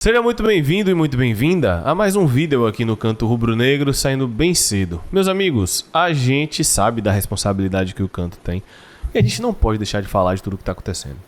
Seja muito bem-vindo e muito bem-vinda a mais um vídeo aqui no Canto Rubro-Negro, saindo bem cedo. Meus amigos, a gente sabe da responsabilidade que o Canto tem e a gente não pode deixar de falar de tudo o que está acontecendo.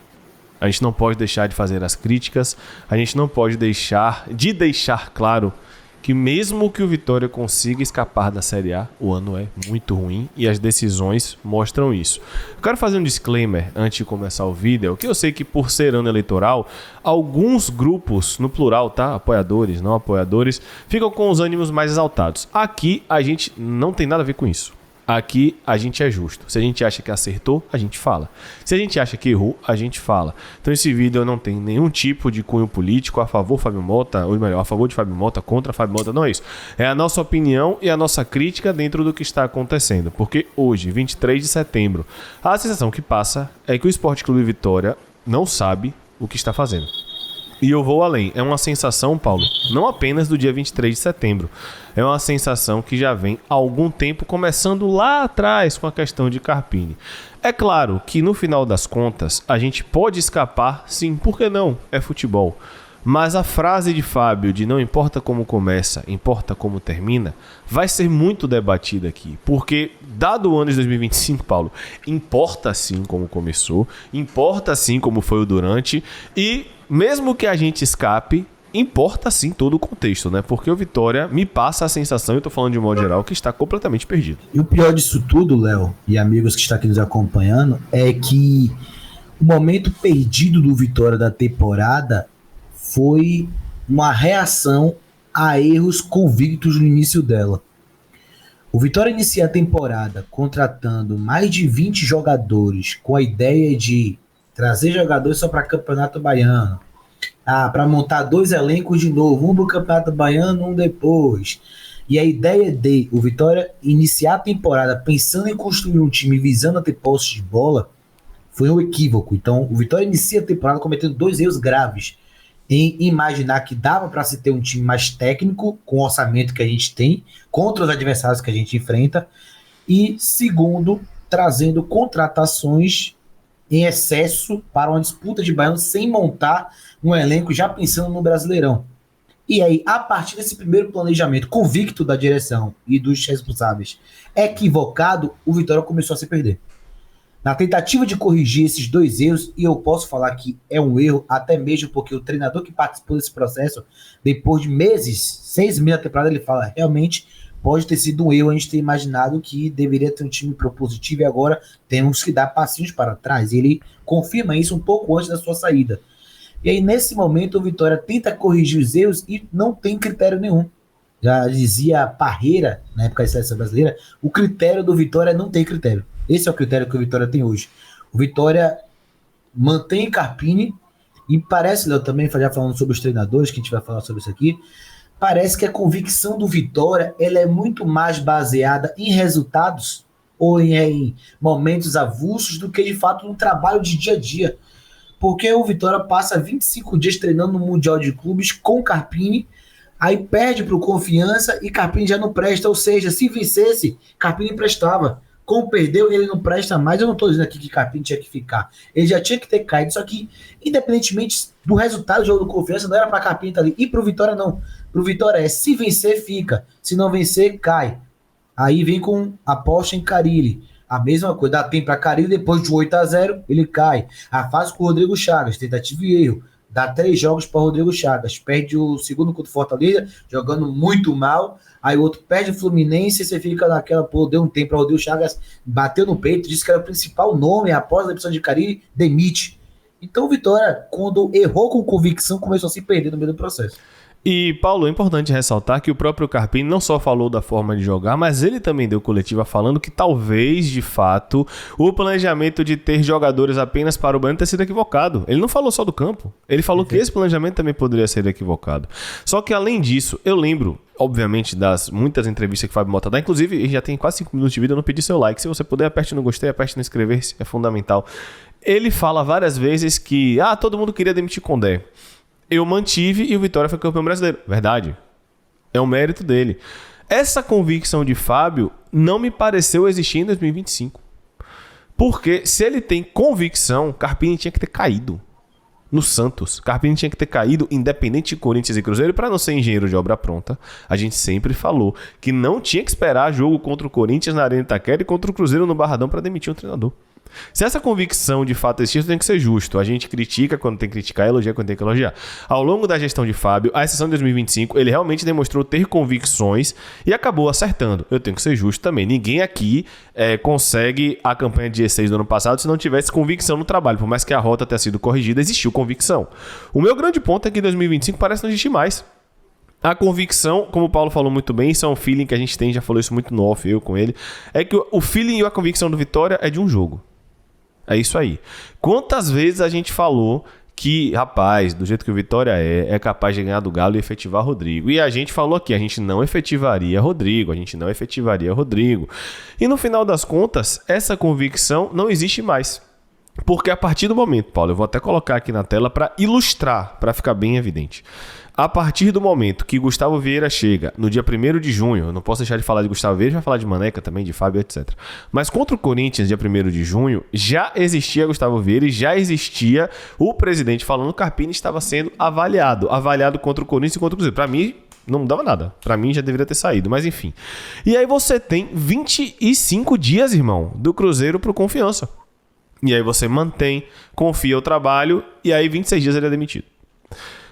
A gente não pode deixar de fazer as críticas, a gente não pode deixar claro que mesmo que o Vitória consiga escapar da Série A, o ano é muito ruim e as decisões mostram isso. Eu quero fazer um disclaimer antes de começar o vídeo, que eu sei que por ser ano eleitoral, alguns grupos, no plural, tá? Apoiadores, não apoiadores, ficam com os ânimos mais exaltados. Aqui a gente não tem nada a ver com isso. Aqui a gente é justo. Se a gente acha que acertou, a gente fala. Se a gente acha que errou, a gente fala. Então esse vídeo não tem nenhum tipo de cunho político a favor de Fábio Mota, ou melhor, a favor de Fábio Mota, contra Fábio Mota, não é isso. É a nossa opinião e a nossa crítica dentro do que está acontecendo. Porque hoje, 23 de setembro, a sensação que passa é que o Sport Clube Vitória não sabe o que está fazendo. E eu vou além. É uma sensação, Paulo, não apenas do dia 23 de setembro. É uma sensação que já vem há algum tempo, começando lá atrás com a questão de Carpini. É claro que no final das contas, a gente pode escapar, sim, por que não? É futebol. Mas a frase de Fábio de não importa como começa, importa como termina, vai ser muito debatida aqui. Porque, dado o ano de 2025, Paulo, importa sim como começou, importa sim como foi o durante e mesmo que a gente escape, importa sim todo o contexto, né? Porque o Vitória me passa a sensação, eu tô falando de um modo geral, que está completamente perdido. E o pior disso tudo, Léo, e amigos que estão aqui nos acompanhando, é que o momento perdido do Vitória da temporada foi uma reação a erros convictos no início dela. O Vitória inicia a temporada contratando mais de 20 jogadores com a ideia de trazer jogadores só para Campeonato Baiano. Para montar dois elencos de novo, um do Campeonato Baiano, um depois. E a ideia de o Vitória iniciar a temporada pensando em construir um time visando a ter posse de bola foi um equívoco. Então, o Vitória inicia a temporada cometendo dois erros graves em imaginar que dava para se ter um time mais técnico, com o orçamento que a gente tem, contra os adversários que a gente enfrenta, e segundo, trazendo contratações em excesso para uma disputa de Baiano sem montar um elenco já pensando no Brasileirão. E aí, a partir desse primeiro planejamento convicto da direção e dos responsáveis equivocado, o Vitória começou a se perder. Na tentativa de corrigir esses dois erros, e eu posso falar que é um erro, até mesmo porque o treinador que participou desse processo, depois de meses, 6 meses da temporada, ele fala, realmente pode ter sido um erro a gente ter imaginado que deveria ter um time propositivo e agora temos que dar passinhos para trás. E ele confirma isso um pouco antes da sua saída. E aí, nesse momento, o Vitória tenta corrigir os erros e não tem critério nenhum. Já dizia Parreira, na época da seleção brasileira, o critério do Vitória não tem critério. Esse é o critério que o Vitória tem hoje. O Vitória mantém Carpini e parece, Léo, também já falando sobre os treinadores, que a gente vai falar sobre isso aqui, parece que a convicção do Vitória ela é muito mais baseada em resultados ou em momentos avulsos do que, de fato, no trabalho de dia a dia. Porque o Vitória passa 25 dias treinando no Mundial de Clubes com Carpini, aí perde para o Confiança e Carpini já não presta. Ou seja, se vencesse, Carpini prestava. Como perdeu, ele não presta mais. Eu não estou dizendo aqui que Carpini tinha que ficar. Ele já tinha que ter caído. Só que, independentemente do resultado do jogo do Confiança, não era para Carpini estar ali. E para o Vitória, não. Para o Vitória é, se vencer, fica. Se não vencer, cai. Aí vem com aposta em Carille. A mesma coisa. Dá tempo para Carille, depois de 8-0, ele cai. A fase com o Rodrigo Chagas, tentativa e erro. Dá 3 jogos para Rodrigo Chagas. Perde o segundo contra o Fortaleza, jogando muito mal. Aí o outro perde o Fluminense, você fica naquela, pô, deu um tempo para Rodrigo Chagas, bateu no peito, disse que era o principal nome, após a demissão de Carille, demite. Então o Vitória, quando errou com convicção, começou a se perder no meio do processo. E, Paulo, é importante ressaltar que o próprio Carpini não só falou da forma de jogar, mas ele também deu coletiva falando que talvez, de fato, o planejamento de ter jogadores apenas para o Baiano tenha sido equivocado. Ele não falou só do campo, ele falou que esse planejamento também poderia ser equivocado. Só que, além disso, eu lembro, obviamente, das muitas entrevistas que o Fábio Mota dá, inclusive, já tem quase 5 minutos de vídeo, eu não pedi seu like. Se você puder, aperte no gostei, aperte no inscrever-se, é fundamental. Ele fala várias vezes que, todo mundo queria demitir Condé. Eu mantive e o Vitória foi campeão brasileiro. Verdade. É um mérito dele. Essa convicção de Fábio não me pareceu existir em 2025. Porque se ele tem convicção, Carpini tinha que ter caído. no Santos. Carpini tinha que ter caído independente de Corinthians e Cruzeiro para não ser engenheiro de obra pronta. A gente sempre falou que não tinha que esperar jogo contra o Corinthians na Arena Itaquera e contra o Cruzeiro no Barradão para demitir um treinador. Se essa convicção de fato existir, tem que ser justo. A gente critica quando tem que criticar, elogia quando tem que elogiar. Ao longo da gestão de Fábio, a exceção de 2025, ele realmente demonstrou ter convicções e acabou acertando. Eu tenho que ser justo também. Ninguém aqui consegue a campanha de 16 do ano passado se não tivesse convicção no trabalho. Por mais que a rota tenha sido corrigida, existiu convicção. O meu grande ponto é que 2025 parece não existir mais. A convicção, como o Paulo falou muito bem, isso é um feeling que a gente tem, já falou isso muito no off, eu com ele, é que o feeling e a convicção do Vitória é de um jogo. É isso aí. Quantas vezes a gente falou que, rapaz, do jeito que o Vitória é capaz de ganhar do Galo e efetivar Rodrigo. E a gente falou aqui, a gente não efetivaria Rodrigo. E no final das contas, essa convicção não existe mais. Porque a partir do momento, Paulo, eu vou até colocar aqui na tela para ilustrar, para ficar bem evidente. A partir do momento que Gustavo Vieira chega, no dia 1º de junho, eu não posso deixar de falar de Gustavo Vieira, vai falar de Maneca também, de Fábio, etc. Mas contra o Corinthians, dia 1º de junho, já existia Gustavo Vieira e já existia o presidente falando que o Carpini estava sendo avaliado contra o Corinthians e contra o Cruzeiro. Para mim, não dava nada. Para mim, já deveria ter saído, mas enfim. E aí você tem 25 dias, irmão, do Cruzeiro pro Confiança. E aí você mantém, confia o trabalho e aí 26 dias ele é demitido.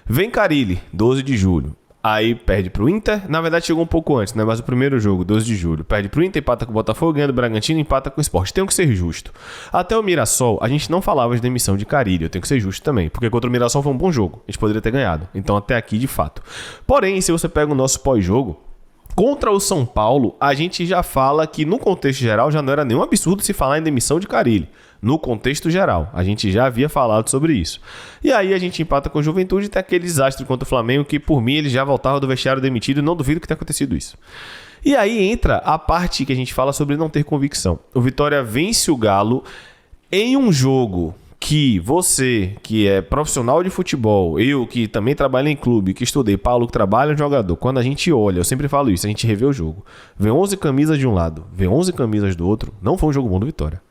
Vem Carille, 12 de julho. Aí perde pro Inter. Na verdade chegou um pouco antes, né? Mas o primeiro jogo, 12 de julho. Perde pro Inter, empata com o Botafogo, ganha do Bragantino, empata com o Sport. Tenho que ser justo. Até o Mirassol, a gente não falava de demissão de Carille. Eu tenho que ser justo também. Porque contra o Mirassol foi um bom jogo. A gente poderia ter ganhado. Então até aqui, de fato. Porém, se você pega o nosso pós-jogo, contra o São Paulo, a gente já fala que no contexto geral já não era nenhum absurdo se falar em demissão de Carille. No contexto geral, a gente já havia falado sobre isso. E aí a gente empata com o Juventude e tem aquele desastre contra o Flamengo que por mim ele já voltava do vestiário demitido e não duvido que tenha acontecido isso. E aí entra a parte que a gente fala sobre não ter convicção. O Vitória vence o Galo em um jogo que você, que é profissional de futebol, eu que também trabalho em clube, que estudei, Paulo que trabalha em jogador, quando a gente olha, eu sempre falo isso, a gente revê o jogo, vê 11 camisas de um lado, vê 11 camisas do outro, não foi um jogo bom do Vitória.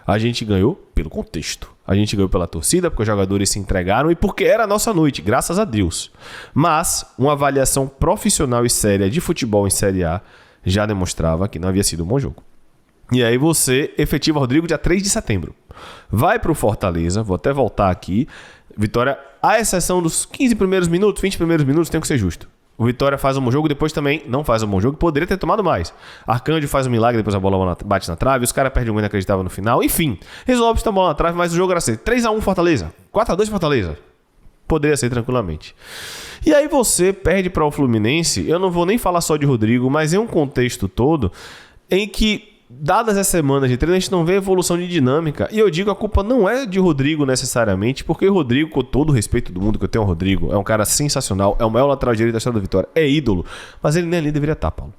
A gente ganhou pelo contexto. A gente ganhou pela torcida, porque os jogadores se entregaram e porque era a nossa noite, graças a Deus. Mas uma avaliação profissional e séria de futebol em Série A já demonstrava que não havia sido um bom jogo. E aí você efetiva Rodrigo dia 3 de setembro. Vai para o Fortaleza, vou até voltar aqui. Vitória, à exceção dos 15 primeiros minutos, 20 primeiros minutos, tem que ser justo. O Vitória faz um bom jogo, depois também não faz um bom jogo, poderia ter tomado mais. Arcanjo faz um milagre, depois a bola bate na trave, os caras perdem um gol inacreditável no final. Enfim, resolve estar a bola na trave, mas o jogo era assim, 3-1 Fortaleza, 4-2 Fortaleza. Poderia ser tranquilamente. E aí você perde para o Fluminense, eu não vou nem falar só de Rodrigo, mas em um contexto todo em que, dadas as semanas de treino, a gente não vê evolução de dinâmica. E eu digo, a culpa não é de Rodrigo necessariamente, porque o Rodrigo, com todo o respeito do mundo que eu tenho ao Rodrigo, é um cara sensacional, é o maior lateral direito da história da Vitória, é ídolo, mas ele nem ali deveria estar, Paulo.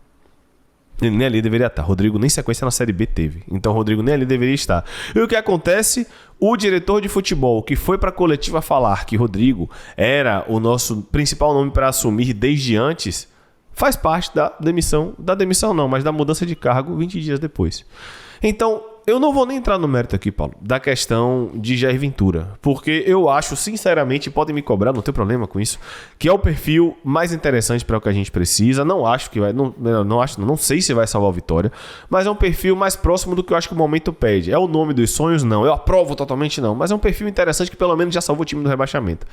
Ele nem ali deveria estar. Rodrigo nem sequência na Série B teve. Então o Rodrigo nem ali deveria estar. E o que acontece? O diretor de futebol que foi para a coletiva falar que Rodrigo era o nosso principal nome para assumir desde antes, faz parte da demissão não, mas da mudança de cargo 20 dias depois. Então, eu não vou nem entrar no mérito aqui, Paulo, da questão de Jair Ventura, porque eu acho, sinceramente, podem me cobrar, não tem problema com isso, que é o perfil mais interessante para o que a gente precisa. Não acho que vai, não sei se vai salvar o Vitória, mas é um perfil mais próximo do que eu acho que o momento pede. É o nome dos sonhos? Não. Eu aprovo totalmente? Não. Mas é um perfil interessante que pelo menos já salvou o time do rebaixamento.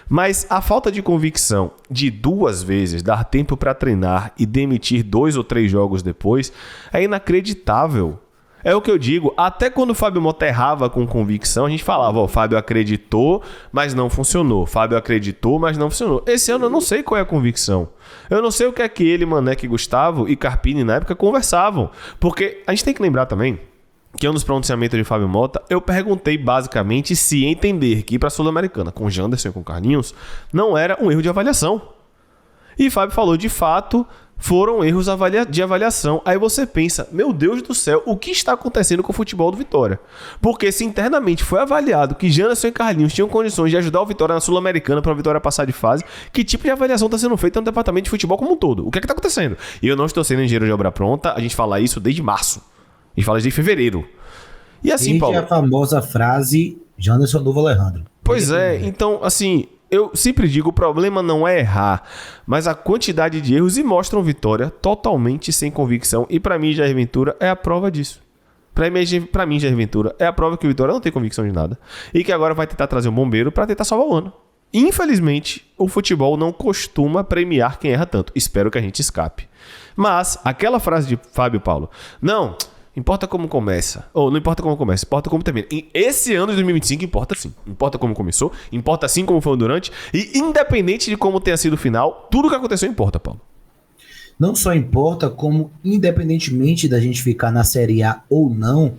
Mas a falta de convicção de 2 vezes dar tempo para treinar e demitir 2 ou 3 jogos depois é inacreditável. É o que eu digo, até quando o Fábio Mota errava com convicção, a gente falava, o Fábio acreditou, mas não funcionou. Fábio acreditou, mas não funcionou. Esse ano eu não sei qual é a convicção. Eu não sei o que é que ele, Maneca, Gustavo e Carpini na época conversavam. Porque a gente tem que lembrar também que nos pronunciamentos de Fábio Mota, eu perguntei basicamente se entender que ir para a Sul-Americana com Janderson e com Carlinhos não era um erro de avaliação. E Fábio falou, de fato, foram erros de avaliação. Aí você pensa, meu Deus do céu, o que está acontecendo com o futebol do Vitória? Porque se internamente foi avaliado que Janderson e Carlinhos tinham condições de ajudar o Vitória na Sul-Americana para o Vitória passar de fase, que tipo de avaliação está sendo feita no departamento de futebol como um todo? O que é que está acontecendo? E eu não estou sendo engenheiro de obra pronta, a gente fala isso desde março. A gente fala desde fevereiro. E assim, desde Paulo, a famosa frase Janderson novo Alejandro. Pois é, então, assim, eu sempre digo, o problema não é errar, mas a quantidade de erros, e mostram Vitória totalmente sem convicção. E pra mim, Jair Ventura é a prova disso. Pra mim, Jair Ventura é a prova que o Vitória não tem convicção de nada e que agora vai tentar trazer um bombeiro pra tentar salvar o ano. Infelizmente, o futebol não costuma premiar quem erra tanto. Espero que a gente escape. Mas, aquela frase de Fábio Paulo, não importa como começa, ou não importa como começa, importa como termina. Esse ano de 2025 importa sim. Importa como começou, importa sim como foi o durante, e independente de como tenha sido o final, tudo que aconteceu importa, Paulo. Não só importa, como independentemente da gente ficar na Série A ou não,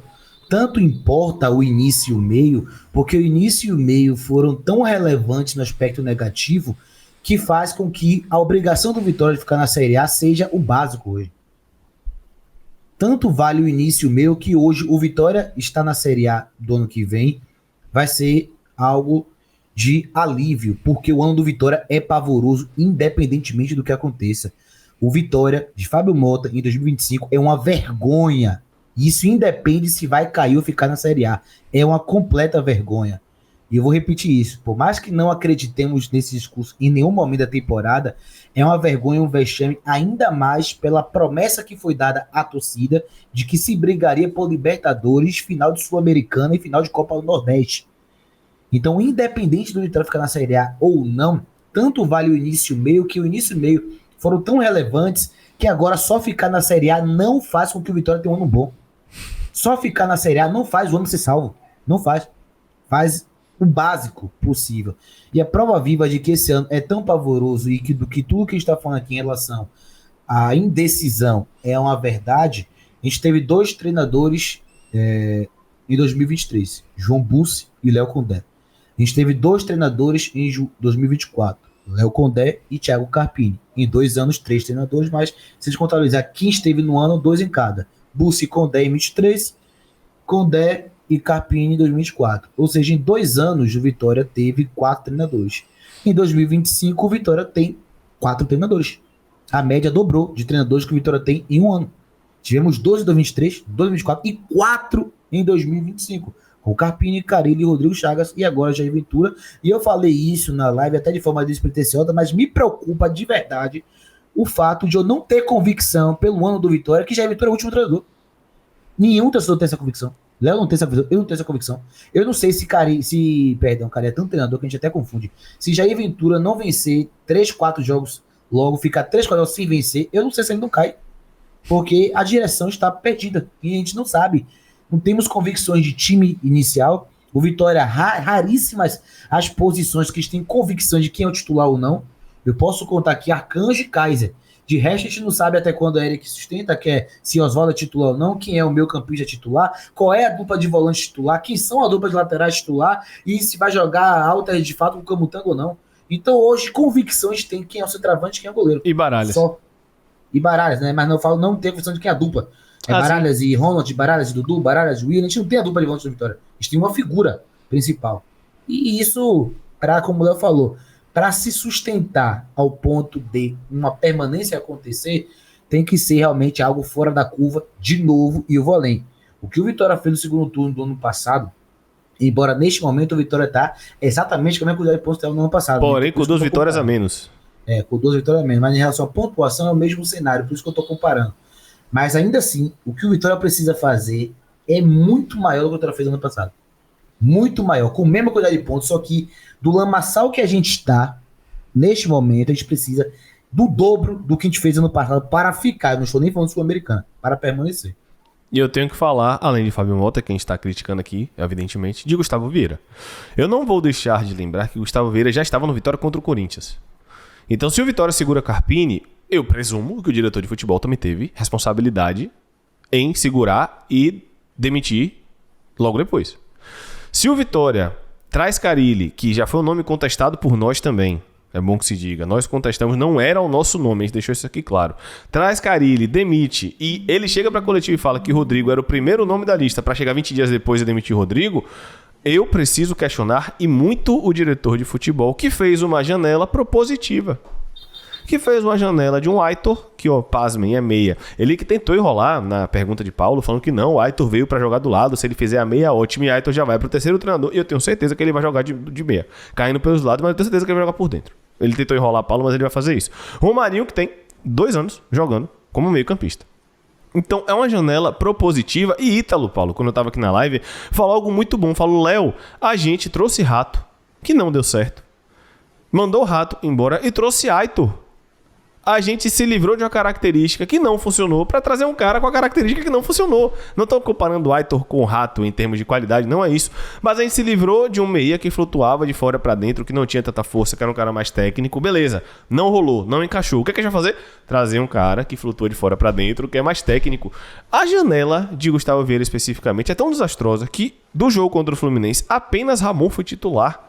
tanto importa o início e o meio, porque o início e o meio foram tão relevantes no aspecto negativo que faz com que a obrigação do Vitória de ficar na Série A seja o básico hoje. Tanto vale o início e o meio que hoje o Vitória está na Série A do ano que vem, vai ser algo de alívio, porque o ano do Vitória é pavoroso, independentemente do que aconteça. O Vitória de Fábio Mota em 2025 é uma vergonha. Isso independe se vai cair ou ficar na Série A. É uma completa vergonha. E eu vou repetir isso. Por mais que não acreditemos nesse discurso em nenhum momento da temporada, é uma vergonha, um vexame, ainda mais pela promessa que foi dada à torcida de que se brigaria por Libertadores, final de Sul-Americana e final de Copa do Nordeste. Então, independente do Vitória ficar na Série A ou não, tanto vale o início e o meio, que o início e o meio foram tão relevantes que agora só ficar na Série A não faz com que o Vitória tenha um ano bom. Só ficar na Série A não faz o ano ser salvo. Não faz. Faz o básico possível. E a prova viva de que esse ano é tão pavoroso e que do que tudo que a gente está falando aqui em relação à indecisão é uma verdade, a gente teve 2 treinadores em 2023, João Bussi e Léo Condé. A gente teve 2 treinadores em 2024, Léo Condé e Thiago Carpini. Em 2 anos, 3 treinadores, mas se a gente contabilizar quem esteve no ano, 2 em cada. Bussi e Condé em 23, Condé e Carpini em 2024. Ou seja, em 2 anos o Vitória teve 4 treinadores. Em 2025 o Vitória tem 4 treinadores. A média dobrou de treinadores que o Vitória tem em um ano. Tivemos 2 em 2023, 2 em 2024 e 4 em 2025. Com Carpini, Carille, Rodrigo Chagas e agora Jair Ventura. E eu falei isso na live até de forma despretensiosa, mas me preocupa de verdade o fato de eu não ter convicção pelo ano do Vitória, que Jair Ventura é o último treinador. Nenhum torcedor tem essa convicção. Léo não tem essa convicção, eu não tenho essa convicção. Eu não sei se Cari é tão treinador que a gente até confunde. Se Jair Ventura não vencer 3, 4 jogos logo, ficar 3, 4 jogos sem vencer, eu não sei se ele não cai. Porque a direção está perdida e a gente não sabe. Não temos convicções de time inicial. O Vitória, raríssimas as posições que a gente tem convicção de quem é o titular ou não. Eu posso contar aqui Arcanjo e Kaiser. De resto, a gente não sabe até quando é ele que sustenta, que é se Oswaldo é titular ou não, quem é o meio campista titular, qual é a dupla de volante titular, quem são a dupla de laterais titular e se vai jogar alta de fato com o Camutanga ou não. Então hoje, convicção a gente tem quem é o centroavante e quem é o goleiro. E Baralhas. Só. E Baralhas, né? Mas não falo, não tem convicção de quem é a dupla. Baralhas e Ronald, Baralhas e Dudu, Baralhas e William. A gente não tem a dupla de volante da Vitória. A gente tem uma figura principal. E isso, como o Léo falou, para se sustentar ao ponto de uma permanência acontecer, tem que ser realmente algo fora da curva de novo, e eu vou além. O que o Vitória fez no segundo turno do ano passado, embora neste momento o Vitória está exatamente como é que o Vitória estava no ano passado. Porém, com 2 vitórias a menos. Com 2 vitórias a menos. Mas em relação à pontuação é o mesmo cenário, por isso que eu estou comparando. Mas ainda assim, o que o Vitória precisa fazer é muito maior do que o Vitória fez no ano passado. Muito maior, com a mesma quantidade de pontos, só que do lamaçal que a gente está, neste momento, a gente precisa do dobro do que a gente fez ano passado para ficar. Eu não estou nem falando Sul-Americana, para permanecer. E eu tenho que falar, além de Fábio Mota, que a gente está criticando aqui, evidentemente, de Gustavo Vieira. Eu não vou deixar de lembrar que Gustavo Vieira já estava no Vitória contra o Corinthians. Então, se o Vitória segura Carpini, eu presumo que o diretor de futebol também teve responsabilidade em segurar e demitir logo depois. Se o Vitória traz Carille, que já foi um nome contestado por nós também, é bom que se diga, nós contestamos, não era o nosso nome, a gente deixou isso aqui claro. Traz Carille, demite, e ele chega para a coletiva e fala que Rodrigo era o primeiro nome da lista para chegar 20 dias depois e demitir Rodrigo, eu preciso questionar e muito o diretor de futebol, que fez uma janela propositiva. que fez uma janela de um Aitor, que, ó, pasmem, é meia. Ele que tentou enrolar na pergunta de Paulo, falando que não, o Aitor veio pra jogar do lado, se ele fizer a meia, ótimo, e Aitor já vai pro terceiro treinador, e eu tenho certeza que ele vai jogar de meia, caindo pelos lados, mas eu tenho certeza que ele vai jogar por dentro. Ele tentou enrolar Paulo, mas ele vai fazer isso. Romarinho, que tem 2 anos jogando como meio campista. Então é uma janela propositiva. E Ítalo, Paulo, quando eu tava aqui na live, falou algo muito bom. Falou, Léo, a gente trouxe Rato, que não deu certo. Mandou o Rato embora e trouxe Aitor. A gente se livrou de uma característica que não funcionou para trazer um cara com a característica que não funcionou. Não estou comparando o Aitor com o Rato em termos de qualidade, não é isso. Mas a gente se livrou de um meia que flutuava de fora para dentro, que não tinha tanta força, que era um cara mais técnico. Beleza, não rolou, não encaixou. O que é que a gente vai fazer? Trazer um cara que flutua de fora para dentro, que é mais técnico. A janela de Gustavo Vieira especificamente é tão desastrosa que do jogo contra o Fluminense apenas Ramon foi titular.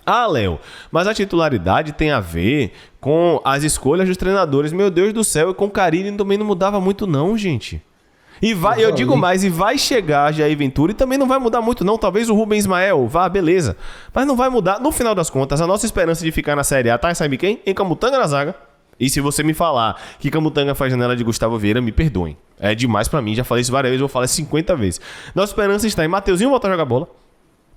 Ah, Léo, mas a titularidade tem a ver com as escolhas dos treinadores. Meu Deus do céu, e com o Carille também não mudava muito não, gente. E vai, eu digo mais, e vai chegar Jair Ventura e também não vai mudar muito não. Talvez o Rubem Ismael vá, beleza. Mas não vai mudar. No final das contas, a nossa esperança de ficar na Série A tá, sabe quem? Em Camutanga na zaga. E se você me falar que Camutanga faz janela de Gustavo Vieira, me perdoem. É demais pra mim, já falei isso várias vezes, vou falar 50 vezes. Nossa esperança está em Mateuzinho voltar a jogar bola.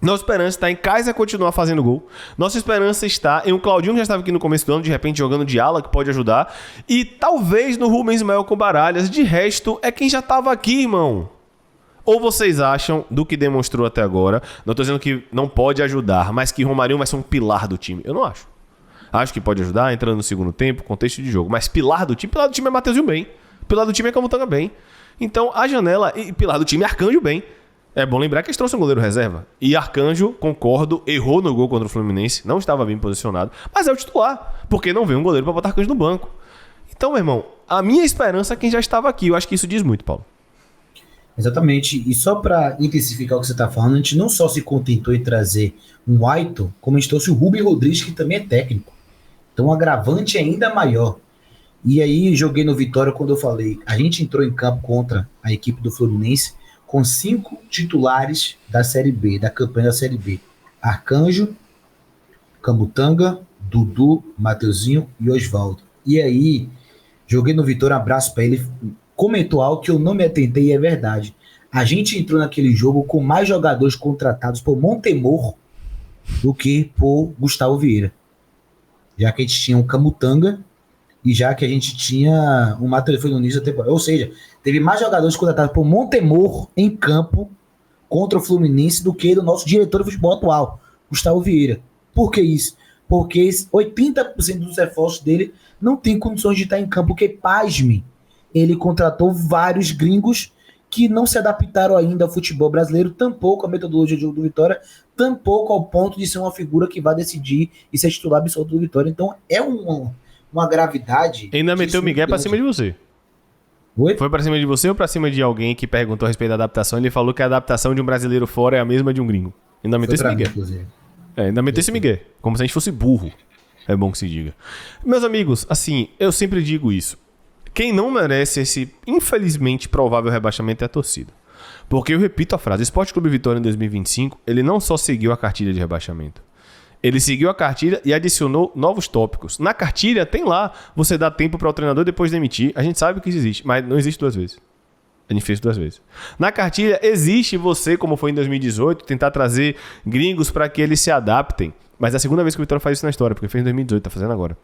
Nossa esperança está em Kaiser continuar fazendo gol. Nossa esperança está em um Claudinho que já estava aqui no começo do ano, de repente jogando de ala, que pode ajudar. E talvez no Rubens Ismael com Baralhas. De resto, é quem já estava aqui, irmão. Ou vocês acham, do que demonstrou até agora, não estou dizendo que não pode ajudar, mas que Romarinho vai ser um pilar do time? Eu não acho. Acho que pode ajudar, entrando no segundo tempo, contexto de jogo. Mas pilar do time é Mateuzinho bem. Pilar do time é Camutanga bem. Então, a janela e pilar do time é Arcanjo bem. É bom lembrar que eles trouxeram um goleiro reserva. E Arcanjo, concordo, errou no gol contra o Fluminense. Não estava bem posicionado. Mas é o titular. Porque não veio um goleiro para botar Arcanjo no banco. Então, meu irmão, a minha esperança é quem já estava aqui. Eu acho que isso diz muito, Paulo. Exatamente. E só para intensificar o que você está falando, a gente não só se contentou em trazer um Aitor, como a gente trouxe o Rubem Rodrigues, que também é técnico. Então, o agravante é ainda maior. E aí, joguei no Vitória quando eu falei. A gente entrou em campo contra a equipe do Fluminense com 5 titulares da Série B, da campanha da Série B. Arcanjo, Camutanga, Dudu, Mateuzinho e Osvaldo. E aí, joguei no Vitória, um abraço para ele, comentou algo que eu não me atentei e é verdade. A gente entrou naquele jogo com mais jogadores contratados por Montemor do que por Gustavo Vieira. Já que a gente tinha um Camutanga e já que a gente tinha um Matheus foi no início da temporada. Ou seja, teve mais jogadores contratados por Montemor em campo contra o Fluminense do que do nosso diretor de futebol atual, Gustavo Vieira. Por que isso? Porque 80% dos reforços dele não tem condições de estar em campo, porque, pasme, ele contratou vários gringos que não se adaptaram ainda ao futebol brasileiro, tampouco à metodologia de jogo do Vitória, tampouco ao ponto de ser uma figura que vai decidir e ser titular absoluto do Vitória. Então é uma gravidade. Ainda meteu o Miguel pra cima de você. Oi? Foi pra cima de você ou pra cima de alguém que perguntou a respeito da adaptação? Ele falou que a adaptação de um brasileiro fora é a mesma de um gringo. Ainda meteu esse Miguel. Ainda meteu esse Miguel. Como se a gente fosse burro. É bom que se diga. Meus amigos, assim, eu sempre digo isso. Quem não merece esse, infelizmente, provável rebaixamento é a torcida. Porque eu repito a frase, o Sport Clube Vitória em 2025, ele não só seguiu a cartilha de rebaixamento. Ele seguiu a cartilha e adicionou novos tópicos. Na cartilha tem lá, você dá tempo para o treinador depois demitir. A gente sabe que isso existe, mas não existe 2 vezes. A gente fez 2 vezes. Na cartilha existe você, como foi em 2018, tentar trazer gringos para que eles se adaptem. Mas é a segunda vez que o Vitória faz isso na história, porque fez em 2018, tá fazendo agora.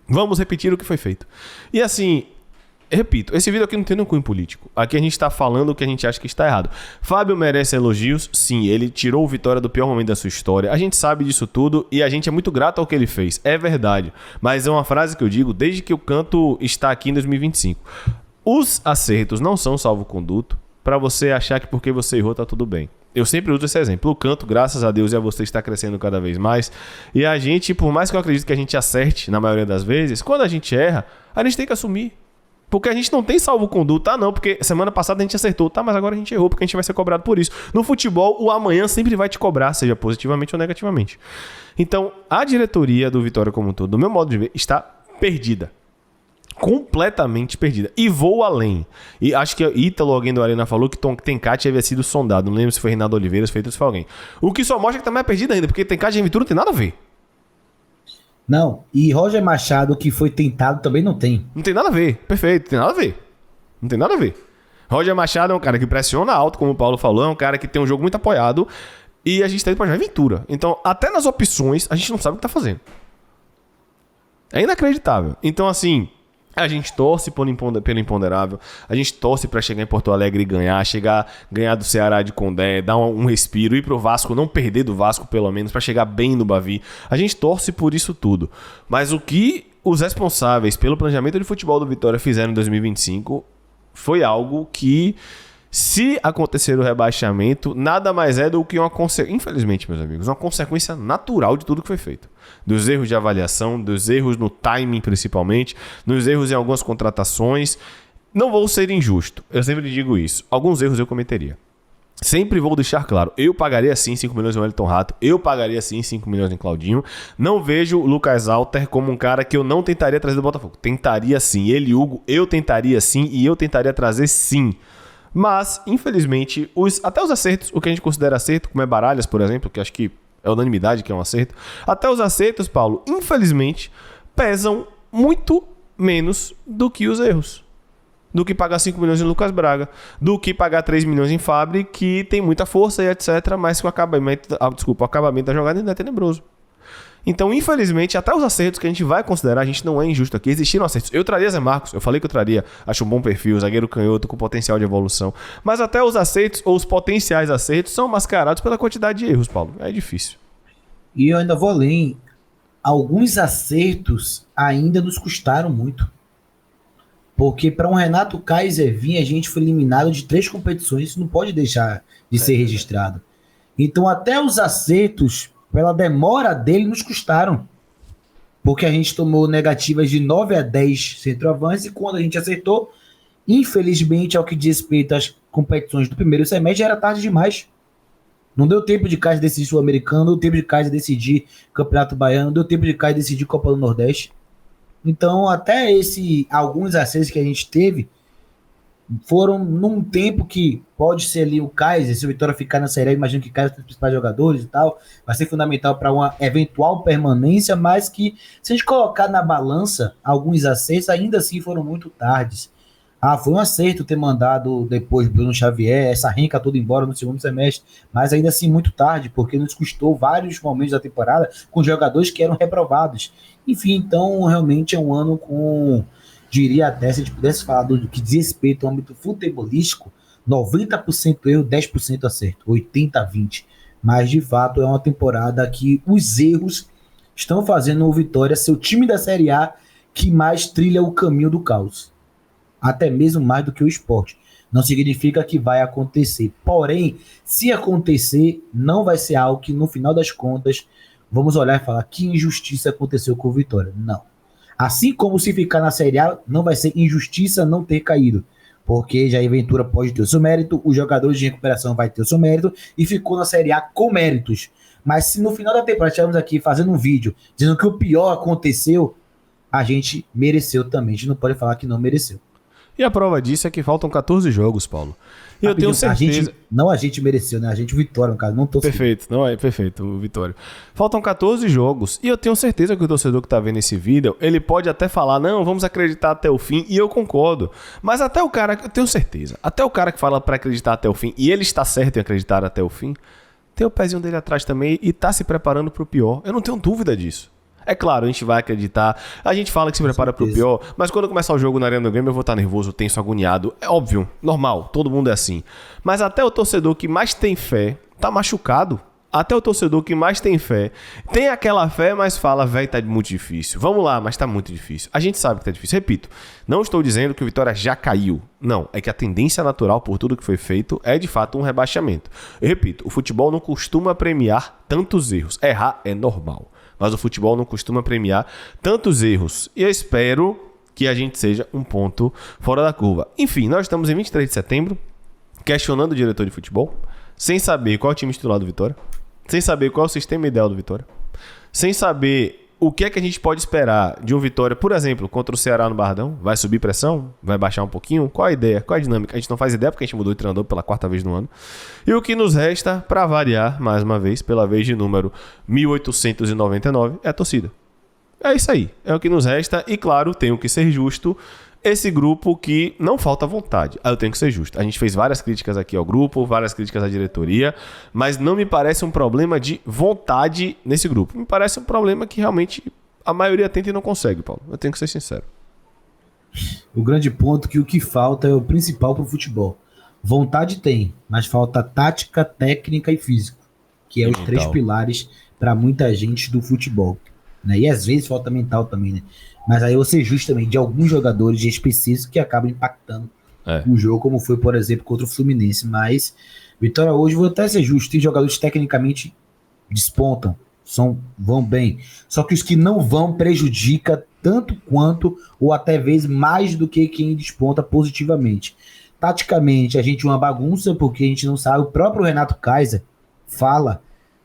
Vamos repetir o que foi feito. E assim, repito, esse vídeo aqui não tem nenhum cunho político. Aqui a gente está falando o que a gente acha que está errado. Fábio merece elogios, sim, ele tirou o Vitória do pior momento da sua história. A gente sabe disso tudo e a gente é muito grato ao que ele fez. É verdade. Mas é uma frase que eu digo desde que o Canto está aqui em 2025. Os acertos não são salvo-conduto para você achar que porque você errou tá tudo bem. Eu sempre uso esse exemplo. O Canto, graças a Deus e a você, está crescendo cada vez mais. E a gente, por mais que eu acredite que a gente acerte na maioria das vezes, quando a gente erra, a gente tem que assumir. Porque a gente não tem salvo-conduto, tá? Não, porque semana passada a gente acertou, tá? Mas agora a gente errou, porque a gente vai ser cobrado por isso. No futebol, o amanhã sempre vai te cobrar, seja positivamente ou negativamente. Então, a diretoria do Vitória como um todo, do meu modo de ver, está perdida. Completamente perdida. E vou além. E acho que Ítalo, alguém do Arena, falou que Tencate havia sido sondado. Não lembro se foi Reinaldo Oliveira, se foi alguém. O que só mostra que tá mais perdida ainda, porque Tencate e Ventura não tem nada a ver. Não, e Roger Machado, que foi tentado, também não tem. Não tem nada a ver. Perfeito, não tem nada a ver. Não tem nada a ver. Roger Machado é um cara que pressiona alto, como o Paulo falou, é um cara que tem um jogo muito apoiado e a gente tá indo pra Jair Ventura. Então, até nas opções, a gente não sabe o que tá fazendo. É inacreditável. Então, assim, a gente torce pelo imponderável, a gente torce pra chegar em Porto Alegre e ganhar do Ceará de Condé, dar um respiro, ir pro Vasco, não perder do Vasco pelo menos, pra chegar bem no Bavi. A gente torce por isso tudo. Mas o que os responsáveis pelo planejamento de futebol do Vitória fizeram em 2025 foi algo que, se acontecer o rebaixamento, nada mais é do que uma consequência, infelizmente, meus amigos, uma consequência natural de tudo que foi feito. Dos erros de avaliação, dos erros no timing principalmente, dos erros em algumas contratações. Não vou ser injusto, eu sempre digo isso. Alguns erros eu cometeria. Sempre vou deixar claro, eu pagaria sim 5 milhões em Wellington Rato, eu pagaria sim 5 milhões em Claudinho. Não vejo o Lucas Alter como um cara que eu não tentaria trazer do Botafogo. Tentaria sim, ele e Hugo, eu tentaria sim e eu tentaria trazer sim. Mas, infelizmente, até os acertos, o que a gente considera acerto, como é Baralhas, por exemplo, que acho que é unanimidade que é um acerto, até os acertos, Paulo, infelizmente, pesam muito menos do que os erros. Do que pagar 5 milhões em Lucas Braga, do que pagar 3 milhões em Fabri, que tem muita força e etc, mas que o acabamento da jogada ainda é tenebroso. Então, infelizmente, até os acertos que a gente vai considerar, a gente não é injusto aqui. Existiram acertos. Eu traria Zé Marcos, eu falei que eu traria, acho um bom perfil, zagueiro canhoto com potencial de evolução. Mas até os acertos, ou os potenciais acertos, são mascarados pela quantidade de erros, Paulo. É difícil. E eu ainda vou além. Alguns acertos ainda nos custaram muito. Porque para um Renato Kaiser vir, a gente foi eliminado de 3 competições, isso não pode deixar de ser registrado. Então, até os acertos, pela demora dele, nos custaram. Porque a gente tomou negativas de 9 a 10 centroavantes, e quando a gente acertou, infelizmente, ao que diz respeito às competições do primeiro semestre, já era tarde demais. Não deu tempo de Kaiser decidir Sul-Americano, não deu tempo de Kaiser decidir Campeonato Baiano, não deu tempo de Kaiser decidir Copa do Nordeste. Então, até alguns acertos que a gente teve foram num tempo que pode ser ali o Kaiser, se o Vitória ficar na Série A, imagino que Kaiser tem os principais jogadores e tal, vai ser fundamental para uma eventual permanência, mas que, se a gente colocar na balança, alguns acertos ainda assim foram muito tardes. Foi um acerto ter mandado depois Bruno Xavier, essa renca toda embora no segundo semestre, mas ainda assim muito tarde, porque nos custou vários momentos da temporada com jogadores que eram reprovados. Enfim, então realmente é um ano com, diria até, se a gente pudesse falar do que diz respeito ao âmbito futebolístico, 90% erro, 10% acerto, 80-20. Mas de fato é uma temporada que os erros estão fazendo o Vitória ser o time da Série A que mais trilha o caminho do caos. Até mesmo mais do que o Sport. Não significa que vai acontecer. Porém, se acontecer, não vai ser algo que no final das contas vamos olhar e falar que injustiça aconteceu com o Vitória. Não. Assim como se ficar na Série A, não vai ser injustiça não ter caído. Porque Jair Ventura pode ter o seu mérito, os jogadores de recuperação vai ter o seu mérito e ficou na Série A com méritos. Mas se no final da temporada estivermos aqui fazendo um vídeo dizendo que o pior aconteceu, a gente mereceu também. A gente não pode falar que não mereceu. E a prova disso é que faltam 14 jogos, Paulo. E eu tenho certeza... A gente mereceu, né? A gente, o Vitória, no caso, não tô... Perfeito, não é perfeito, o Vitória. Faltam 14 jogos e eu tenho certeza que o torcedor que tá vendo esse vídeo, ele pode até falar, não, vamos acreditar até o fim, e eu concordo. Mas até o cara, eu tenho certeza, até o cara que fala pra acreditar até o fim, e ele está certo em acreditar até o fim, tem o pezinho dele atrás também e tá se preparando pro pior. Eu não tenho dúvida disso. É claro, a gente vai acreditar, a gente fala que se prepara pro pior, mas quando começar o jogo na Arena do Grêmio eu vou estar nervoso, tenso, agoniado. É óbvio, normal, todo mundo é assim. Mas até o torcedor que mais tem fé tá machucado. Até o torcedor que mais tem fé, tem aquela fé, mas fala, velho, tá muito difícil. Vamos lá, mas tá muito difícil. A gente sabe que tá difícil. Repito, não estou dizendo que o Vitória já caiu. Não, é que a tendência natural por tudo que foi feito é de fato um rebaixamento. Eu repito, o futebol não costuma premiar tantos erros. Errar é normal. Mas o futebol não costuma premiar tantos erros. E eu espero que a gente seja um ponto fora da curva. Enfim, nós estamos em 23 de setembro, questionando o diretor de futebol, sem saber qual é o time titular do Vitória, sem saber qual é o sistema ideal do Vitória, sem saber o que é que a gente pode esperar de um Vitória, por exemplo, contra o Ceará no Bardão. Vai subir pressão? Vai baixar um pouquinho? Qual a ideia? Qual a dinâmica? A gente não faz ideia porque a gente mudou de treinador pela 4ª vez no ano. E o que nos resta, para variar, mais uma vez, pela vez de número 1899, é a torcida. É isso aí, é o que nos resta e, claro, tenho que ser justo. Esse grupo que não falta vontade. Eu tenho que ser justo. A gente fez várias críticas aqui ao grupo, várias críticas à diretoria, mas não me parece um problema de vontade nesse grupo. Me parece um problema que realmente a maioria tenta e não consegue, Paulo. Eu tenho que ser sincero. O grande ponto é que o que falta é o principal para o futebol. Vontade tem, mas falta tática, técnica e físico, que é os três pilares para muita gente do futebol, né? E às vezes falta mental também, né? Mas aí você justo também de alguns jogadores específicos que acabam impactando o jogo, como foi, por exemplo, contra o Fluminense. Mas Vitória hoje, vou até ser justo, tem jogadores que tecnicamente despontam, vão bem. Só que os que não vão prejudica tanto quanto, ou até vezes mais do que quem desponta positivamente. Taticamente, a gente é uma bagunça, porque a gente não sabe. O próprio Renato Kaiser fala,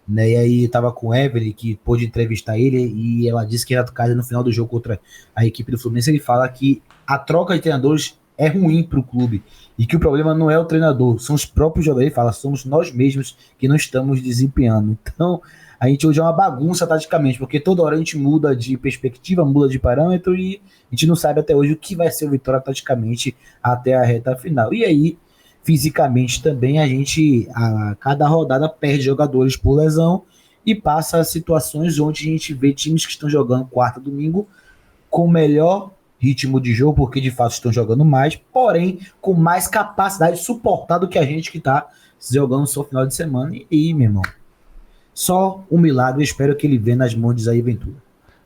né? E aí tava com o Evelyn, que pôde entrevistar ele, e ela disse que Renato Kaiser, no final do jogo contra a equipe do Fluminense, ele fala que a troca de treinadores é ruim para o clube, e que o problema não é o treinador, são os próprios jogadores. Ele fala, somos nós mesmos que não estamos desempenhando. Então, a gente hoje é uma bagunça taticamente, porque toda hora a gente muda de perspectiva, muda de parâmetro, e a gente não sabe até hoje o que vai ser o Vitória taticamente até a reta final. E aí, fisicamente também, a gente, a cada rodada, perde jogadores por lesão e passa a situações onde a gente vê times que estão jogando quarta, domingo com melhor ritmo de jogo, porque de fato estão jogando mais, porém com mais capacidade de suportar do que a gente que está jogando só final de semana. E meu irmão, só um milagre, eu espero que ele venha nas mãos de Jair Ventura.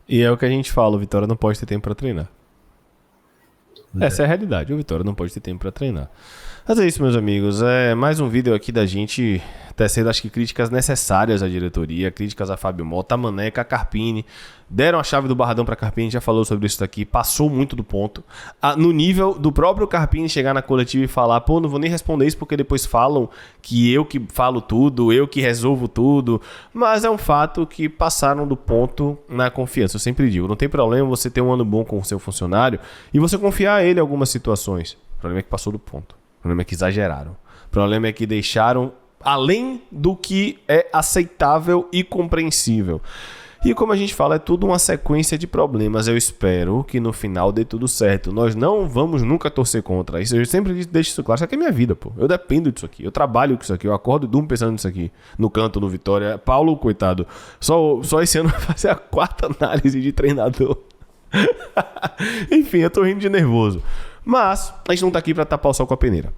E é o que a gente fala, o Vitória não pode ter tempo para treinar. Essa é a realidade, o Vitória não pode ter tempo para treinar. Mas é isso, meus amigos, é mais um vídeo aqui da gente tecendo, acho que, críticas necessárias à diretoria, críticas a Fábio Mota, a Maneca, a Carpini. Deram a chave do Barradão para Carpini, já falou sobre isso daqui, passou muito do ponto. No nível do próprio Carpini chegar na coletiva e falar, pô, não vou nem responder isso porque depois falam que eu que falo tudo, eu que resolvo tudo. Mas é um fato que passaram do ponto na confiança. Eu sempre digo, não tem problema você ter um ano bom com o seu funcionário e você confiar a ele em algumas situações. O problema é que passou do ponto. O problema é que exageraram. O problema é que deixaram além do que é aceitável e compreensível. E como a gente fala, é tudo uma sequência de problemas. Eu espero que no final dê tudo certo. Nós não vamos nunca torcer contra isso. Eu sempre deixo isso claro. Isso aqui é minha vida, pô. Eu dependo disso aqui. Eu trabalho com isso aqui. Eu acordo e durmo pensando nisso aqui. No canto, no Vitória. Paulo, coitado. Só esse ano vai fazer a 4ª análise de treinador. Enfim, eu tô rindo de nervoso. Mas a gente não tá aqui pra tapar o sol com a peneira.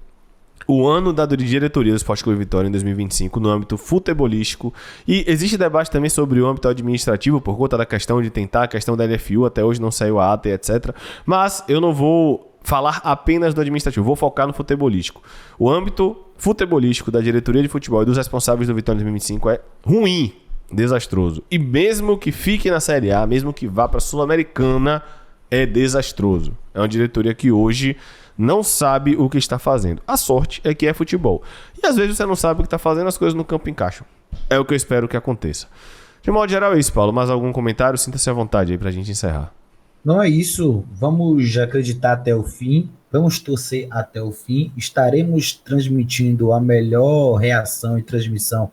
O ano da diretoria do Esporte Clube Vitória em 2025 no âmbito futebolístico, e existe debate também sobre o âmbito administrativo por conta da questão de tentar, a questão da LFU, até hoje não saiu a ata, etc. Mas eu não vou falar apenas do administrativo, vou focar no futebolístico. O âmbito futebolístico da diretoria de futebol e dos responsáveis do Vitória em 2025 é ruim, desastroso. E mesmo que fique na Série A, mesmo que vá para a Sul-Americana, é desastroso. É uma diretoria que hoje não sabe o que está fazendo. A sorte é que é futebol. E às vezes você não sabe o que está fazendo, as coisas no campo encaixam. É o que eu espero que aconteça. De modo geral é isso, Paulo. Mais algum comentário? Sinta-se à vontade aí pra gente encerrar. Não é isso. Vamos acreditar até o fim. Vamos torcer até o fim. Estaremos transmitindo a melhor reação e transmissão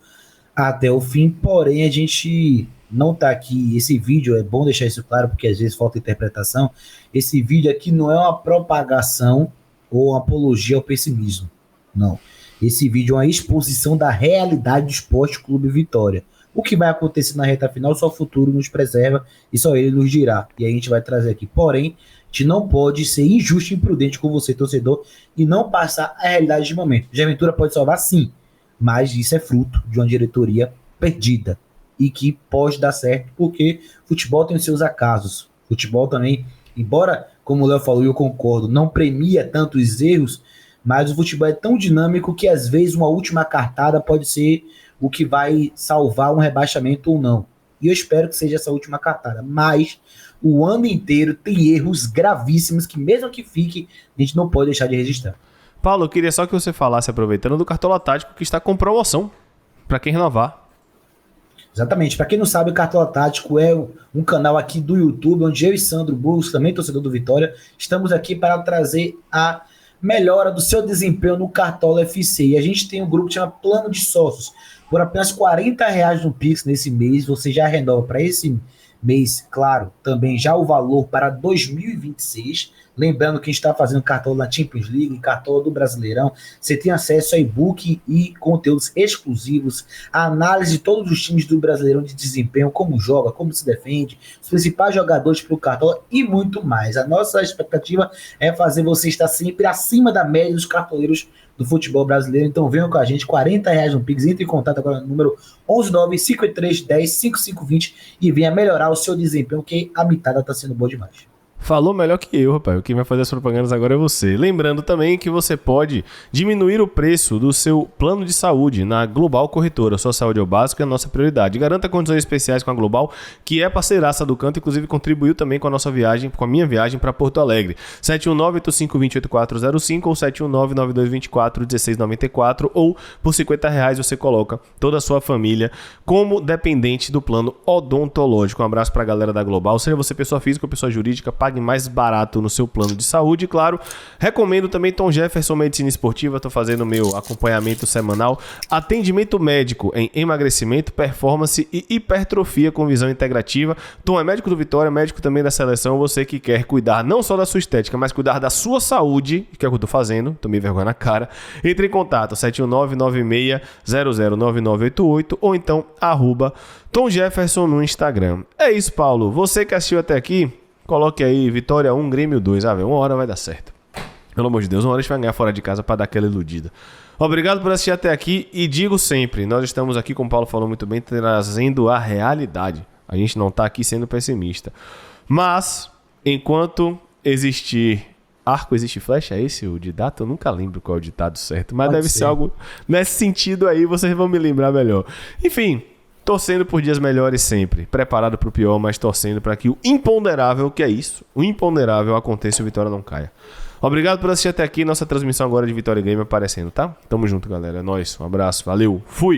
até o fim. Porém, a gente não está aqui. Esse vídeo, é bom deixar isso claro, porque às vezes falta interpretação. Esse vídeo aqui não é uma propagação ou uma apologia ao pessimismo. Não. Esse vídeo é uma exposição da realidade do Esporte Clube Vitória. O que vai acontecer na reta final, só o futuro nos preserva e só ele nos dirá. E a gente vai trazer aqui. Porém, a gente não pode ser injusto e imprudente com você, torcedor, e não passar a realidade de momento. A Ventura pode salvar, sim, mas isso é fruto de uma diretoria perdida e que pode dar certo, porque futebol tem os seus acasos. Futebol também, embora, como o Léo falou e eu concordo, não premia tanto os erros, mas o futebol é tão dinâmico que às vezes uma última cartada pode ser o que vai salvar um rebaixamento ou não. E eu espero que seja essa última cartada. Mas o ano inteiro tem erros gravíssimos que mesmo que fique, a gente não pode deixar de registrar. Paulo, eu queria só que você falasse, aproveitando, do Cartola Tático, que está com promoção para quem renovar. Exatamente. Para quem não sabe, o Cartola Tático é um canal aqui do YouTube, onde eu e Sandro Burgos, também torcedor do Vitória, estamos aqui para trazer a melhora do seu desempenho no Cartola FC. E a gente tem um grupo que chama Plano de Sócios. Por apenas R$40 no Pix nesse mês, você já renova para esse mês, claro, também já o valor para 2026. Lembrando que a gente está fazendo cartola na Champions League, cartola do Brasileirão. Você tem acesso a e-book e conteúdos exclusivos, a análise de todos os times do Brasileirão de desempenho, como joga, como se defende, os principais jogadores para o cartola e muito mais. A nossa expectativa é fazer você estar sempre acima da média dos cartoleiros do futebol brasileiro. Então venham com a gente, R$40 no Pix. Entre em contato agora no número 11953105520 e venha melhorar o seu desempenho, que a mitada está sendo boa demais. Falou melhor que eu, rapaz. Quem vai fazer as propagandas agora é você. Lembrando também que você pode diminuir o preço do seu plano de saúde na Global Corretora. Sua saúde é o básico e a nossa prioridade. Garanta condições especiais com a Global, que é parceiraça do Canto, inclusive contribuiu também com a nossa viagem, com a minha viagem para Porto Alegre. 719-8520-8405 ou 719-9224-1694 ou por R$50 você coloca toda a sua família como dependente do plano odontológico. Um abraço para a galera da Global. Seja você pessoa física ou pessoa jurídica, pague mais barato no seu plano de saúde, claro. Recomendo também Tom Jefferson Medicina Esportiva, estou fazendo meu acompanhamento semanal, atendimento médico em emagrecimento, performance e hipertrofia com visão integrativa. Tom é médico do Vitória, médico também da seleção, você que quer cuidar não só da sua estética, mas cuidar da sua saúde, que é o que eu estou fazendo, tomei vergonha na cara. Entre em contato, 71996009988 ou então @Tom Jefferson no Instagram. É isso, Paulo. Você que assistiu até aqui, coloque aí Vitória 1, Grêmio 2. Velho, uma hora vai dar certo. Pelo amor de Deus, uma hora a gente vai ganhar fora de casa para dar aquela iludida. Obrigado por assistir até aqui e digo sempre, nós estamos aqui, como o Paulo falou muito bem, trazendo a realidade. A gente não está aqui sendo pessimista. Mas, enquanto existir arco, existe flecha? É esse o ditado? Eu nunca lembro qual é o ditado certo, mas deve ser algo nesse sentido aí, vocês vão me lembrar melhor. Enfim, torcendo por dias melhores sempre. Preparado para o pior, mas torcendo para que o imponderável, que é isso, o imponderável aconteça e o Vitória não caia. Obrigado por assistir até aqui. Nossa transmissão agora de Vitória e Grêmio aparecendo, tá? Tamo junto, galera. É nóis. Um abraço. Valeu. Fui.